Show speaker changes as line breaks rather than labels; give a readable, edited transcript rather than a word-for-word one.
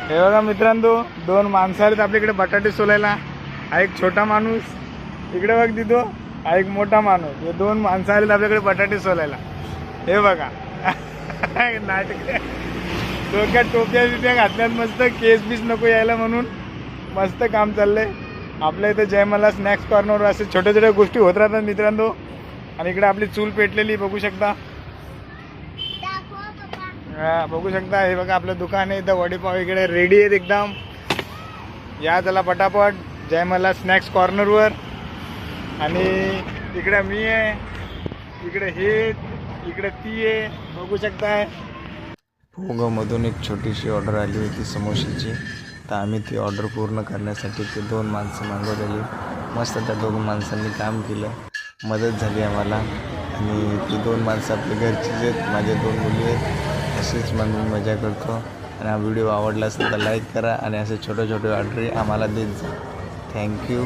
हे बघा मित्रांनो, दोन माणसं आहेत आपल्याकडे बटाटे सोलायला. हा एक छोटा माणूस, इकडे बघ तिथो, हा एक मोठा माणूस. हे दोन माणसं आलेत आपल्याकडे बटाटे सोलायला. हे बघा नाटक, डोक्यात टोप्या बिप्या घातल्यात मस्त, केस बीस नको यायला म्हणून मस्त काम चाललंय आपल्या इथे. जयमला स्नॅक्स कॉर्नर असे छोट्या छोट्या गोष्टी होत राहतात मित्रांनो. आणि इकडे आपली चूल पेटलेली बघू शकता. हा बघू शकता. हे बघा आपलं दुकान आहे इथं. वडेपाव इकडे रेडी आहेत एकदम. या चला पटापट जयमला स्नॅक्स कॉर्नरवर. आणि इकडे मी आहे, इकडे हे, इकडे ती आहे बघू शकताय.
पोगामधून एक छोटीशी ऑर्डर आली होती समोशाची, तर आम्ही ती ऑर्डर पूर्ण करण्यासाठी ते दोन माणसं मागवलेली. मस्त त्या दोन माणसांनी काम केलं, मदत झाली आम्हाला. आणि ती दोन माणसं आपल्या घरचीच आहेत, माझ्या दोन मुली आहेत. अशीच मी मजा करतो. आणि हा व्हिडिओ आवडला असेल तर लाईक करा आणि असे छोटे छोटे ऑर्डरी आम्हाला देत जा. थँक्यू.